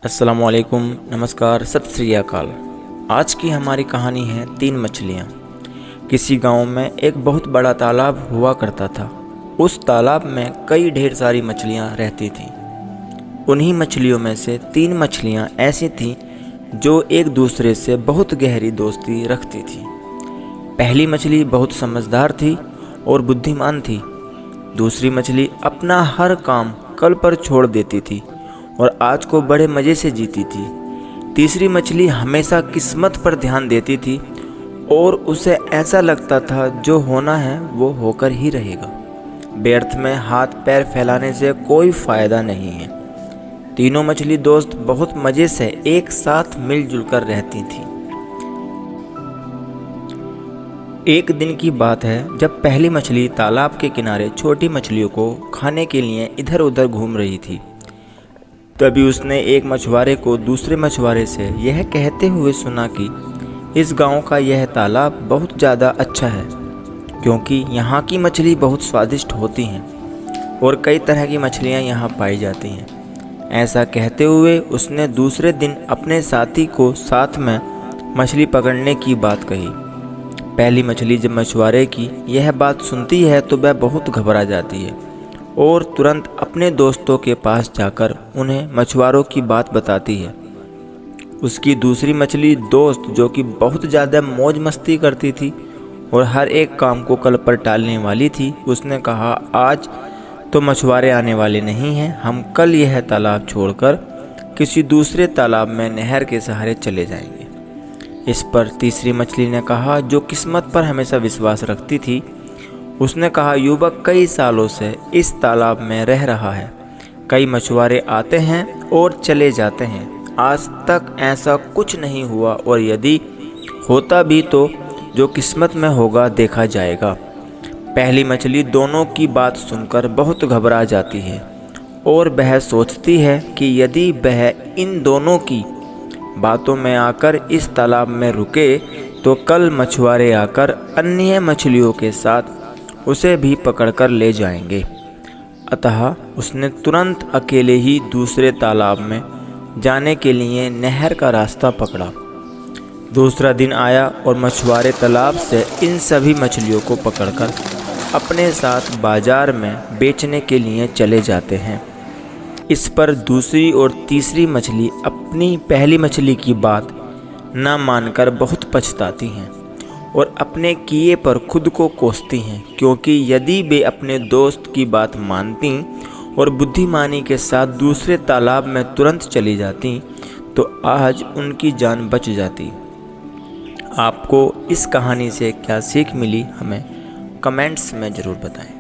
अस्सलामुअलैकुम, नमस्कार, सत श्री अकाल। आज की हमारी कहानी है 3 मछलियाँ। किसी गांव में एक बहुत बड़ा तालाब हुआ करता था। उस तालाब में कई ढेर सारी मछलियाँ रहती थीं। उन्हीं मछलियों में से 3 मछलियाँ ऐसी थीं जो एक दूसरे से बहुत गहरी दोस्ती रखती थीं। पहली मछली बहुत समझदार थी और बुद्धिमान थी। दूसरी मछली अपना हर काम कल पर छोड़ देती थी और आज को बड़े मज़े से जीती थी। तीसरी मछली हमेशा किस्मत पर ध्यान देती थी और उसे ऐसा लगता था जो होना है वो होकर ही रहेगा। व्यर्थ में हाथ पैर फैलाने से कोई फ़ायदा नहीं है। तीनों मछली दोस्त बहुत मज़े से एक साथ मिलजुल कर रहती थीं। एक दिन की बात है जब पहली मछली तालाब के किनारे छोटी मछलियों को खाने के लिए इधर उधर घूम रही थी। तभी उसने एक मछुआरे को दूसरे मछुआरे से यह कहते हुए सुना कि इस गांव का यह तालाब बहुत ज़्यादा अच्छा है, क्योंकि यहाँ की मछली बहुत स्वादिष्ट होती हैं और कई तरह की मछलियाँ यहाँ पाई जाती हैं। ऐसा कहते हुए उसने दूसरे दिन अपने साथी को साथ में मछली पकड़ने की बात कही। पहली मछली जब मछुआरे की यह बात सुनती है तो वह बहुत घबरा जाती है और तुरंत अपने दोस्तों के पास जाकर उन्हें मछुआरों की बात बताती है। उसकी दूसरी मछली दोस्त, जो कि बहुत ज़्यादा मौज मस्ती करती थी और हर एक काम को कल पर टालने वाली थी, उसने कहा, आज तो मछुआरे आने वाले नहीं हैं, हम कल यह तालाब छोड़कर किसी दूसरे तालाब में नहर के सहारे चले जाएंगे। इस पर तीसरी मछली ने कहा, जो किस्मत पर हमेशा विश्वास रखती थी, उसने कहा, युवक कई सालों से इस तालाब में रह रहा है। कई मछुआरे आते हैं और चले जाते हैं, आज तक ऐसा कुछ नहीं हुआ और यदि होता भी तो जो किस्मत में होगा देखा जाएगा। पहली मछली दोनों की बात सुनकर बहुत घबरा जाती है और वह सोचती है कि यदि वह इन दोनों की बातों में आकर इस तालाब में रुके तो कल मछुआरे आकर अन्य मछलियों के साथ उसे भी पकड़कर ले जाएंगे। अतः उसने तुरंत अकेले ही दूसरे तालाब में जाने के लिए नहर का रास्ता पकड़ा। दूसरा दिन आया और मछुआरे तालाब से इन सभी मछलियों को पकड़कर अपने साथ बाजार में बेचने के लिए चले जाते हैं। इस पर दूसरी और तीसरी मछली अपनी पहली मछली की बात न मानकर बहुत पछताती हैं और अपने किए पर खुद को कोसती हैं, क्योंकि यदि वे अपने दोस्त की बात मानती और बुद्धिमानी के साथ दूसरे तालाब में तुरंत चली जाती तो आज उनकी जान बच जाती। आपको इस कहानी से क्या सीख मिली, हमें कमेंट्स में ज़रूर बताएं।